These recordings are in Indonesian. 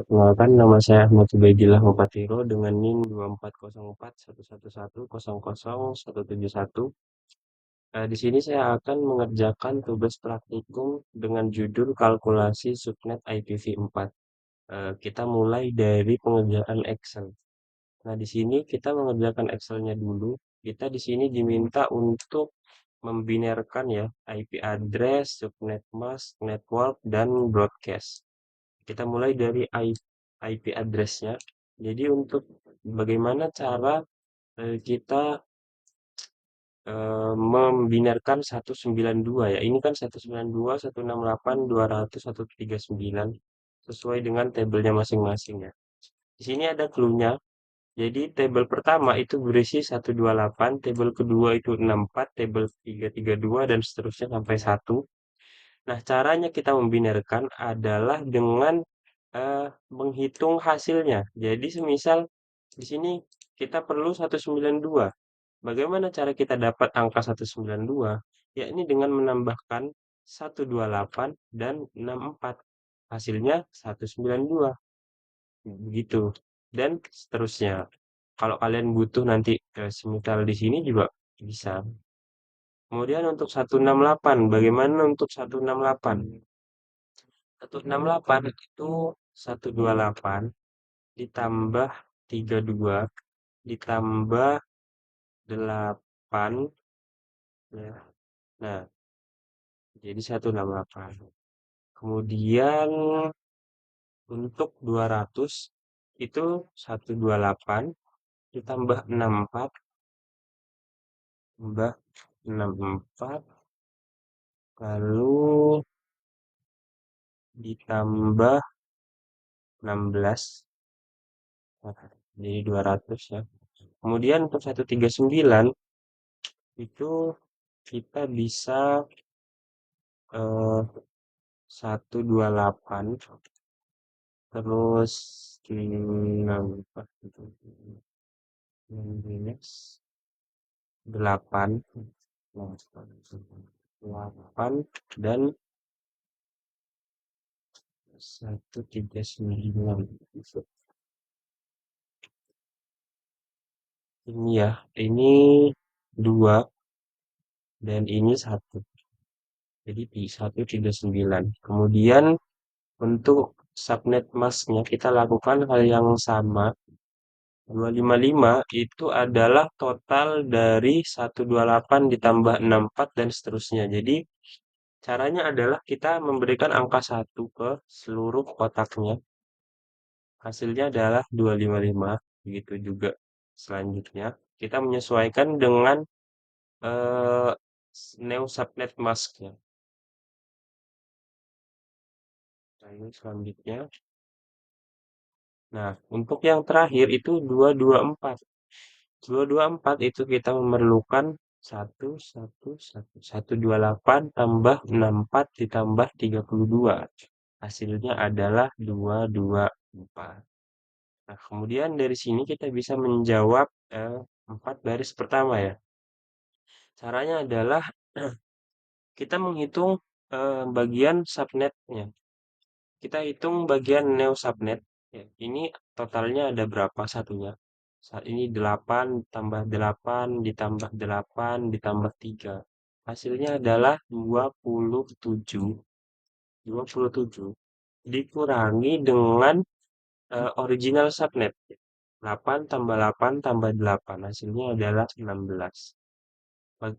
Perkenalkan, nama saya Ahmad Ubaidillah Mupatiro dengan NIM 240411100071. Di sini saya akan mengerjakan tugas praktikum dengan judul kalkulasi subnet IPv4. Kita mulai dari pengerjaan Excel. Nah, di sini kita mengerjakan Excelnya dulu. Kita di sini diminta untuk membinarkan ya IP address, subnet mask, network, dan broadcast. Kita mulai dari IP address-nya. Jadi untuk bagaimana cara kita membinarkan 192 ya. Ini kan 192, 168, 200, 139 sesuai dengan tabelnya masing-masing ya. Di sini ada clue-nya. Jadi tabel pertama itu berisi 128, tabel kedua itu 64, tabel ketiga 32 dan seterusnya sampai 1. Nah, caranya kita membinarkan adalah dengan menghitung hasilnya. Jadi semisal di sini kita perlu 192. Bagaimana cara kita dapat angka 192? Ya ini dengan menambahkan 128 dan 64. Hasilnya 192. Begitu. Dan seterusnya. Kalau kalian butuh nanti semisal di sini juga bisa. Kemudian untuk 168, bagaimana untuk 168? 168 itu 128 ditambah 32 ditambah 8 ya. Nah, jadi 168. Kemudian untuk 200 itu 128 ditambah 64 tambah 64 lalu ditambah 16. Nah, jadi 200 ya. Kemudian untuk 139 itu kita bisa 128 terus 64 gitu. Minus 8 8 dan 139 ini ya, ini 2 dan ini 1. Jadi di 139. Kemudian untuk subnet masknya kita lakukan hal yang sama. 255 itu adalah total dari 128 ditambah 64 dan seterusnya. Jadi caranya adalah kita memberikan angka 1 ke seluruh kotaknya. Hasilnya adalah 255. Begitu juga selanjutnya. Kita menyesuaikan dengan eh, new subnet masknya. Nah, ini selanjutnya. Nah, untuk yang terakhir itu 224. 224 itu kita memerlukan 128 tambah 64 ditambah 32. Hasilnya adalah 224. Nah, kemudian dari sini kita bisa menjawab 4 baris pertama ya. Caranya adalah kita menghitung bagian subnetnya. Kita hitung bagian neo subnet. Ya, ini totalnya ada berapa satunya? Saat ini 8 tambah 8 ditambah 8 ditambah 3. Hasilnya adalah 27. 27 dikurangi dengan original subnet. 8 tambah 8 tambah 8. Hasilnya adalah 16.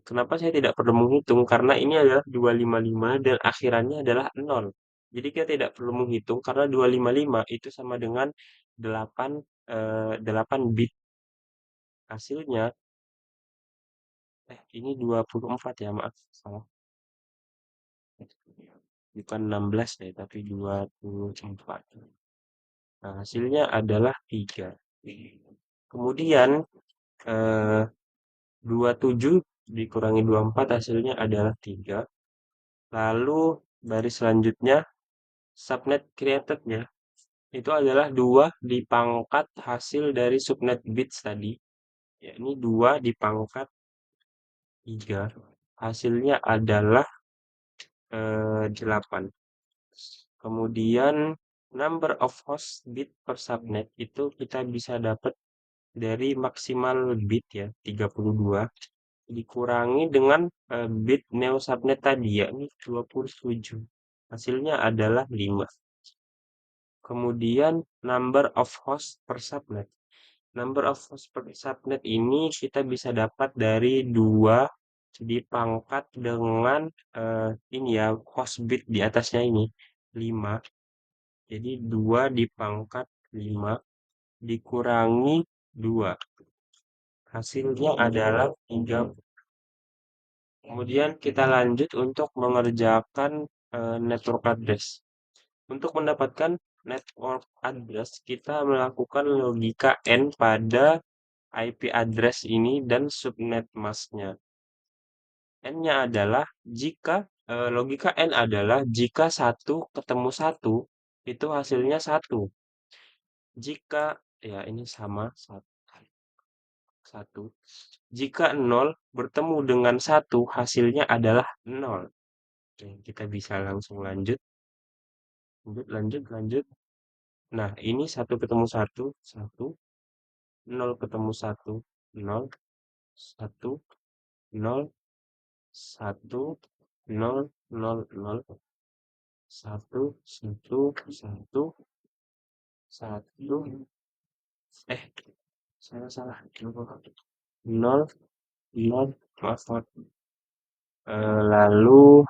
Kenapa saya tidak perlu menghitung? Karena ini adalah 255 dan akhirannya adalah 0. Jadi kita tidak perlu menghitung karena 255 itu sama dengan 8, 8 bit. Hasilnya, ini 24 ya, maaf, salah. Bukan 16 deh, tapi 24. Nah, hasilnya adalah 3. Kemudian, 27 dikurangi 24 hasilnya adalah 3. Lalu baris selanjutnya subnet created-nya itu adalah 2 dipangkat hasil dari subnet bits tadi. Ya, ini 2 dipangkat 3. Hasilnya adalah 8. Kemudian number of host bit per subnet itu kita bisa dapat dari maksimal bit ya, 32 dikurangi dengan bit neo subnet tadi yakni 27. Hasilnya adalah 5. Kemudian number of host per subnet. Number of host per subnet ini kita bisa dapat dari 2 dipangkat dengan ini ya, host bit di atasnya ini 5. Jadi 2 dipangkat 5 dikurangi 2. Hasilnya adalah 3. Kemudian kita lanjut untuk mengerjakan network address. Untuk mendapatkan network address, kita melakukan logika N pada IP address ini dan subnet masknya. N-nya adalah logika N adalah jika 1 ketemu 1, itu hasilnya 1. Jika, ya ini sama, 1. Jika 0 bertemu dengan 1, hasilnya adalah 0. Oke, kita bisa langsung lanjut. Lanjut, lanjut, lanjut. Nah, ini 1 ketemu 1, 1. 0 ketemu 1, 0. 1, 0. 1, 0, 0, 0. 1, 1, 1. 1. Eh, salah. 0, 0. Maaf, maaf. Lalu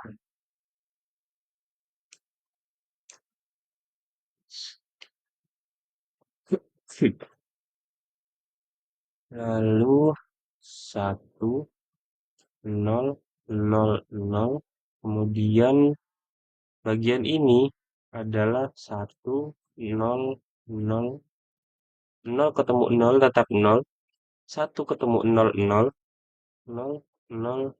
lalu 1, 0, 0, 0. Kemudian bagian ini adalah 1, 0, 0. 0 ketemu 0 tetap 0. 1 ketemu 0, 0. 0, 0,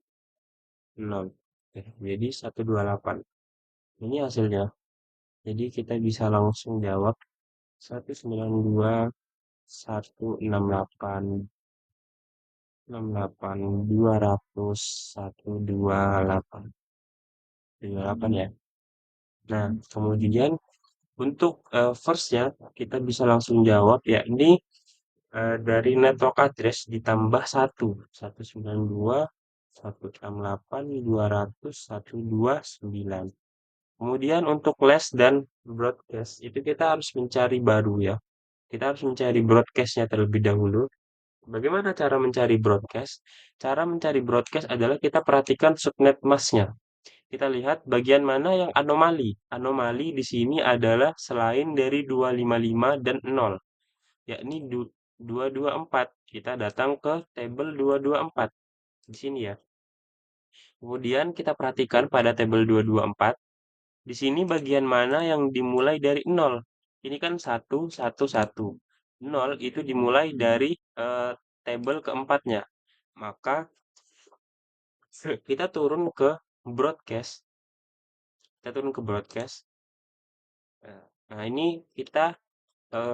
0. Oke, jadi 128. Ini hasilnya. Jadi kita bisa langsung jawab 192, 168, 68, 200, 128. 28 ya. Nah, kemudian untuk first-nya kita bisa langsung jawab yakni dari network address ditambah 1, 192, 168, 200, 129. Kemudian untuk les dan broadcast itu kita harus mencari baru ya. Kita harus mencari broadcast-nya terlebih dahulu. Bagaimana cara mencari broadcast? Cara mencari broadcast adalah kita perhatikan subnet mask-nya. Kita lihat bagian mana yang anomali. Anomali di sini adalah selain dari 255 dan 0, yakni 224. Kita datang ke tabel 224 di sini ya. Kemudian kita perhatikan pada tabel 224. Di sini bagian mana yang dimulai dari 0? Ini kan 1, 1, 1. 0 itu dimulai dari tabel keempatnya. Maka kita turun ke broadcast. Kita turun ke broadcast. Nah, ini kita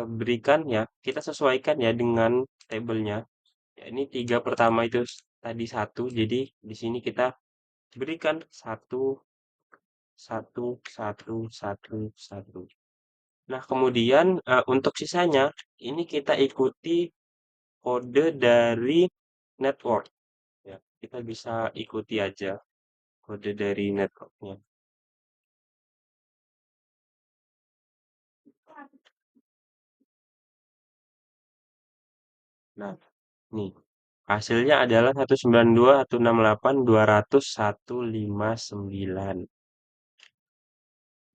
berikan ya, kita sesuaikan ya dengan tabelnya. Ya, ini 3 pertama itu tadi 1, jadi di sini kita berikan 1, 1, 1, 1, 1. Nah, kemudian untuk sisanya ini kita ikuti kode dari network. Ya, kita bisa ikuti aja kode dari networknya. Nah, nih hasilnya adalah 192, 168, 200, 159.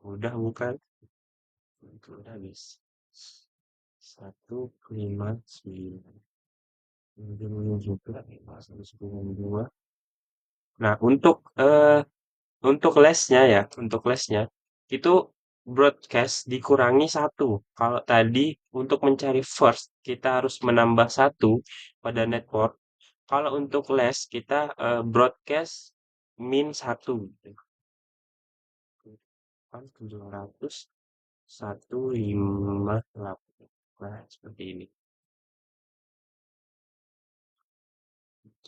Udah bukan? Udah habis. 159. Kemudian juga 192. Nah, untuk lesnya ya, untuk lesnya itu broadcast dikurangi 1. Kalau tadi untuk mencari first kita harus menambah 1 pada network. Kalau untuk les kita broadcast min 1 gitu. Kan 700, 158. Nah, seperti ini.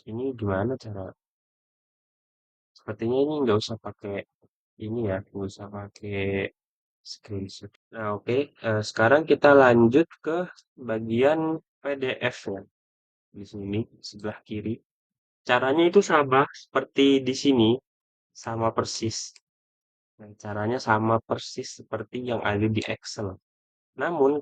Ini gimana cara? Sepertinya ini nggak usah pakai ini ya, nggak usah pakai screenshot. Nah, oke. Sekarang kita lanjut ke bagian PDF-nya. Di sini, sebelah kiri. Caranya itu sama seperti di sini, sama persis. Nah, caranya sama persis seperti yang ada di Excel. Namun,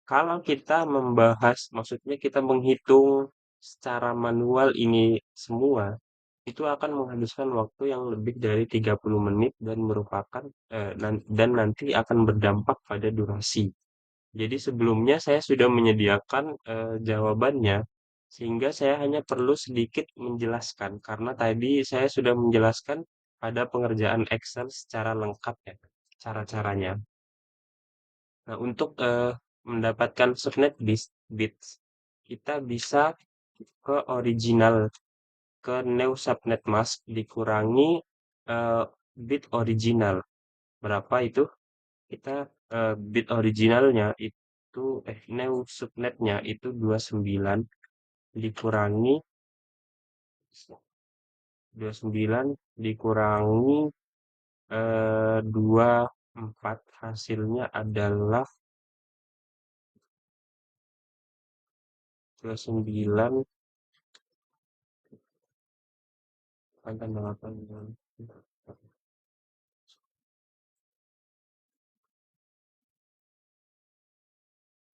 kalau kita membahas, maksudnya kita menghitung secara manual ini semua, itu akan menghabiskan waktu yang lebih dari 30 menit dan merupakan dan nanti akan berdampak pada durasi. Jadi sebelumnya saya sudah menyediakan jawabannya, sehingga saya hanya perlu sedikit menjelaskan, karena tadi saya sudah menjelaskan pada pengerjaan Excel secara lengkap ya, cara-caranya. Nah, untuk mendapatkan subnet bits, kita bisa ke original, ke new subnet mask dikurangi eh, bit original. Berapa itu? Kita bit originalnya itu new subnetnya itu 29 dikurangi 29 dikurangi 24 hasilnya adalah 29 tambah 8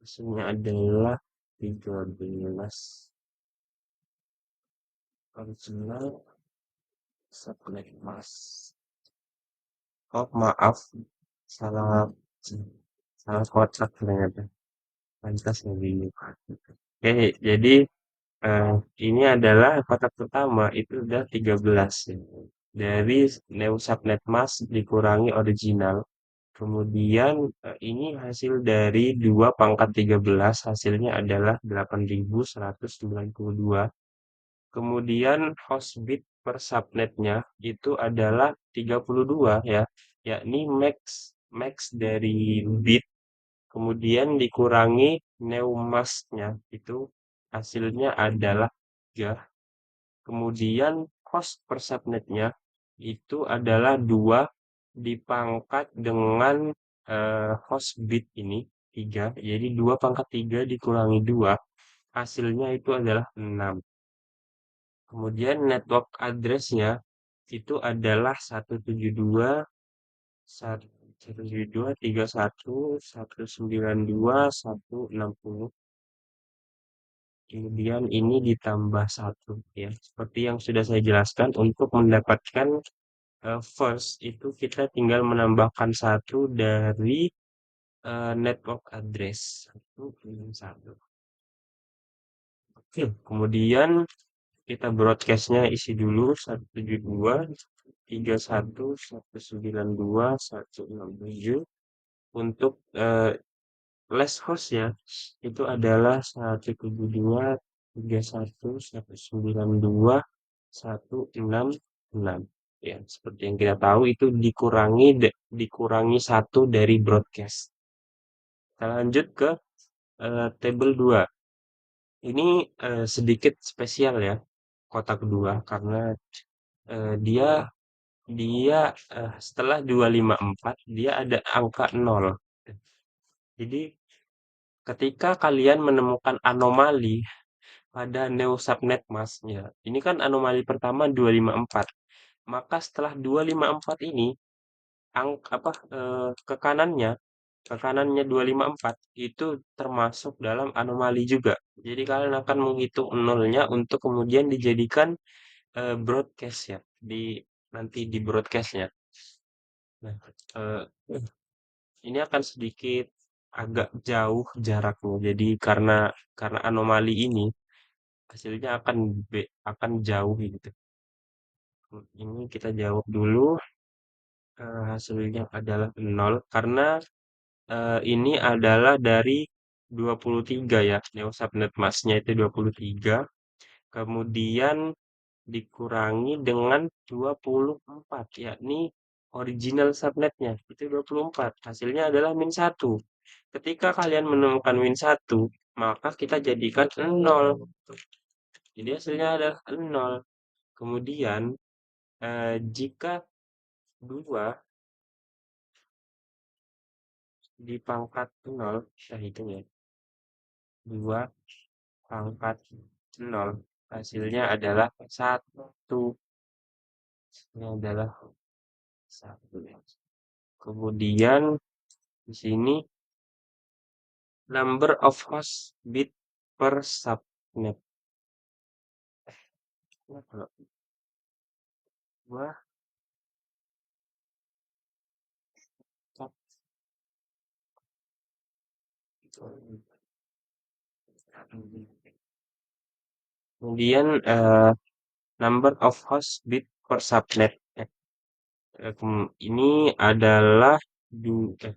hasilnya adalah 13 original subnet mask. Oh, maaf, salah salah kotak ternyata. Pantas ya gini. Oke, jadi eh, ini adalah kotak pertama itu udah 13 ya. Dari Neo Subnet Mask dikurangi original. Kemudian ini hasil dari 2 pangkat 13 hasilnya adalah 8.192. Kemudian host bit per subnetnya itu adalah 32 ya, yakni max max dari bit kemudian dikurangi neumasnya itu hasilnya adalah 3. Kemudian cost per subnetnya itu adalah 2 dipangkat dengan host bit ini 3. Jadi 2 pangkat 3 dikurangi 2 hasilnya itu adalah 6. Kemudian network address-nya itu adalah 172 172 31 192 160. Kemudian ini ditambah satu ya. Seperti yang sudah saya jelaskan untuk mendapatkan first itu kita tinggal menambahkan satu dari network address. Satu, satu. Oke, kemudian kita broadcastnya isi dulu 172 31 192 167 untuk last host ya itu adalah 172 31 192 166 ya seperti yang kita tahu itu dikurangi satu dari broadcast. Kita lanjut ke tabel 2. Ini sedikit spesial ya kotak 2 karena dia dia setelah 254 dia ada angka 0. Jadi ketika kalian menemukan anomali pada neo subnet masknya, ini kan anomali pertama 254. Maka setelah 254 ini ke kanannya 254 itu termasuk dalam anomali juga. Jadi kalian akan menghitung nolnya untuk kemudian dijadikan broadcast ya nanti di broadcastnya. Nah, eh, ini akan sedikit agak jauh jaraknya. Jadi karena anomali ini hasilnya akan jauh gitu. Ini kita jawab dulu hasilnya adalah 0 karena ini adalah dari 23 ya. Neo subnet masknya itu 23. Kemudian dikurangi dengan 24 yakni original subnetnya itu 24 hasilnya adalah min 1. Ketika kalian menemukan min 1 maka kita jadikan 0 jadi hasilnya adalah 0. Kemudian jika 2 di pangkat 0, kita hitung ya, 2 pangkat 0, hasilnya adalah 1. Ini adalah 1 ya. Kemudian di sini number of host bit per subnet. Nah, kalau gua kemudian number of host bit per subnet. Ini adalah du- eh,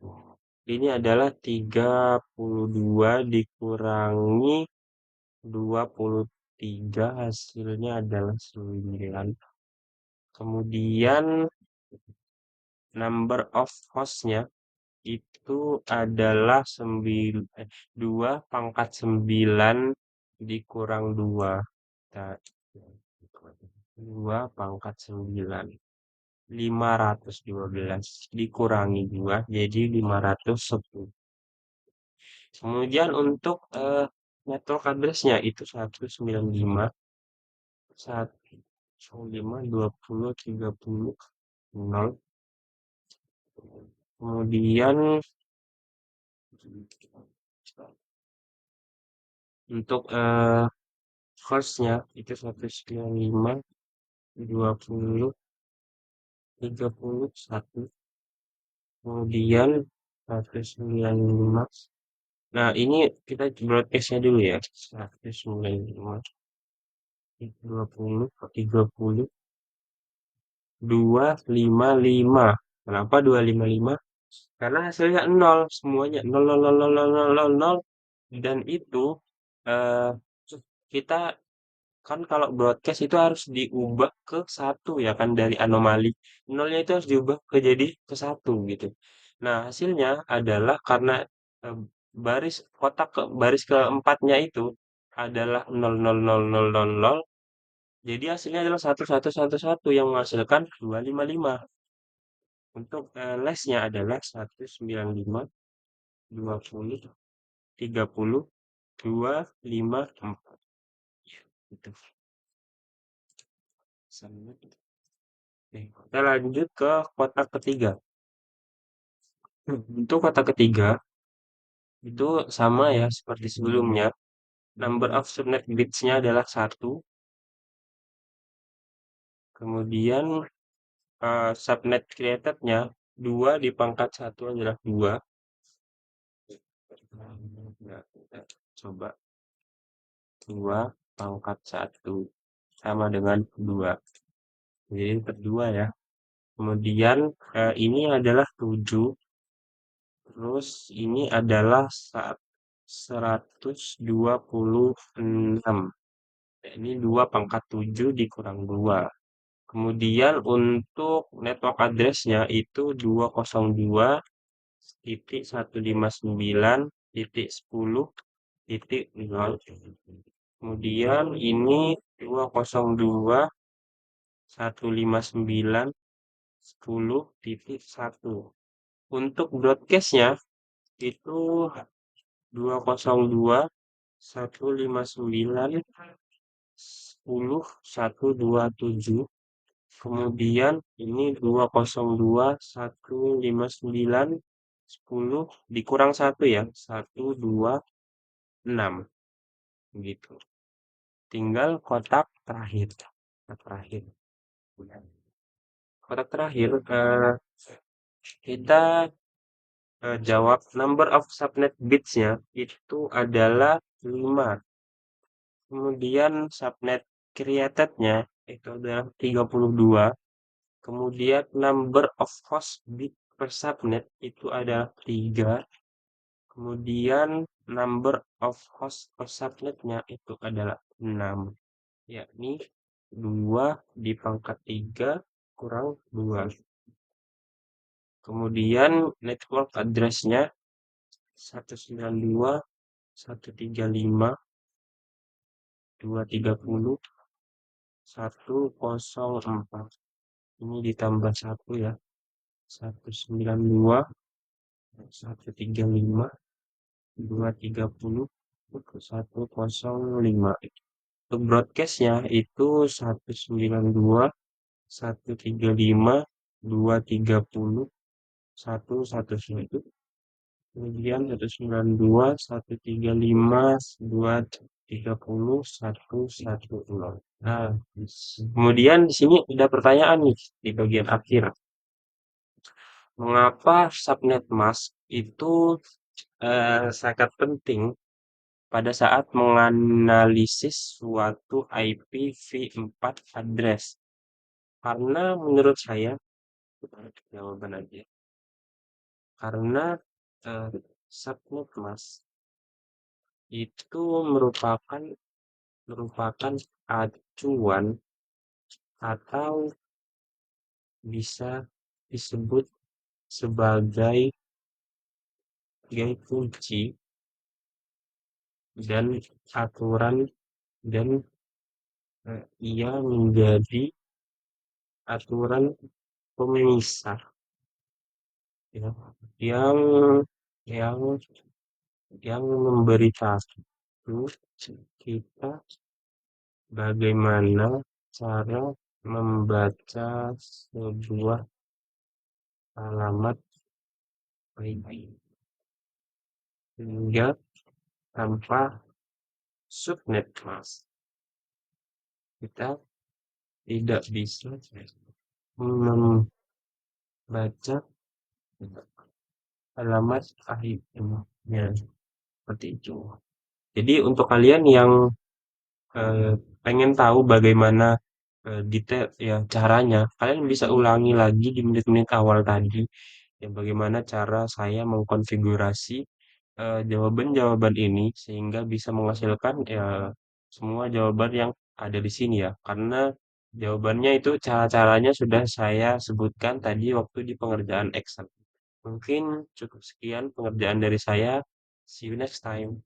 ini adalah 32 dikurangi 23, hasilnya adalah 9. Kemudian number of hostnya itu adalah 2 pangkat 9 dikurang 2. 2 pangkat 9. 512 dikurangi 2 jadi 510. Kemudian untuk network address-nya itu 195 195 20 30 0. Kemudian untuk host-nya itu 195 20 31. Kemudian 195. Nah, ini kita broadcast-nya dulu ya. 195 20 30 255. Kenapa 255? Karena hasilnya 0, semuanya 0 0 0 0 0 0 0 0, dan itu eh kita kan kalau broadcast itu harus diubah ke 1 ya kan, dari anomali. Nolnya itu harus diubah ke jadi ke 1 gitu. Nah, hasilnya adalah karena eh, baris keempatnya itu adalah 0 0 0 0 0 0. Jadi hasilnya adalah 1111 yang menghasilkan 255. Untuk lesnya adalah 195 20 30 254. Itu. Oke, kita lanjut ke kotak ketiga. Untuk kotak ketiga itu sama ya seperti sebelumnya. Number of subnet bits-nya adalah 1. Kemudian subnet created-nya 2 di pangkat 1 adalah 2. Nah, kita coba 2 pangkat 1 sama dengan 2. Jadi kedua ya. Kemudian ini adalah 7. Terus ini adalah 126. Ini 2 pangkat 7 dikurang 2. Kemudian untuk network address-nya itu 202.159.10.0. Kemudian ini 202.159.10.1. Untuk broadcast-nya itu 202.159.10.127. Kemudian ini 202.159.10 dikurang 1 ya, 126 gitu. Tinggal kotak terakhir. Kotak terakhir. Kotak terakhir kita jawab number of subnet bits-nya itu adalah 5. Kemudian subnet created-nya itu adalah 32. Kemudian number of host bit per subnet itu adalah 3. Kemudian number of host per subnetnya itu adalah 6. Yakni 2 di pangkat 3 kurang 2. Kemudian network address-nya 192, 135, 230, 104. Ini ditambah 1 ya. 192, 135, 230, 105. Untuk broadcastnya itu 192, 135, 230, 119. Kemudian 192, 135, 230, 110. Nah, kemudian di sini ada pertanyaan nih di bagian akhir. Mengapa subnet mask itu sangat penting pada saat menganalisis suatu IPv4 address? Karena menurut saya, jawaban aja. Karena eh, subnet mask itu merupakan merupakan acuan atau bisa disebut sebagai kunci dan aturan dan ia menjadi aturan pemisah ya, yang yang yang memberitahu kita bagaimana cara membaca sebuah alamat IP sehingga tanpa subnet mask kita tidak bisa membaca alamat IP-nya seperti itu. Jadi untuk kalian yang pengen tahu bagaimana detail ya caranya, kalian bisa ulangi lagi di menit-menit awal tadi ya bagaimana cara saya mengkonfigurasi jawaban-jawaban ini sehingga bisa menghasilkan ya semua jawaban yang ada di sini ya. Karena jawabannya itu cara-caranya sudah saya sebutkan tadi waktu di pengerjaan Excel. Mungkin cukup sekian pengerjaan dari saya. See you next time.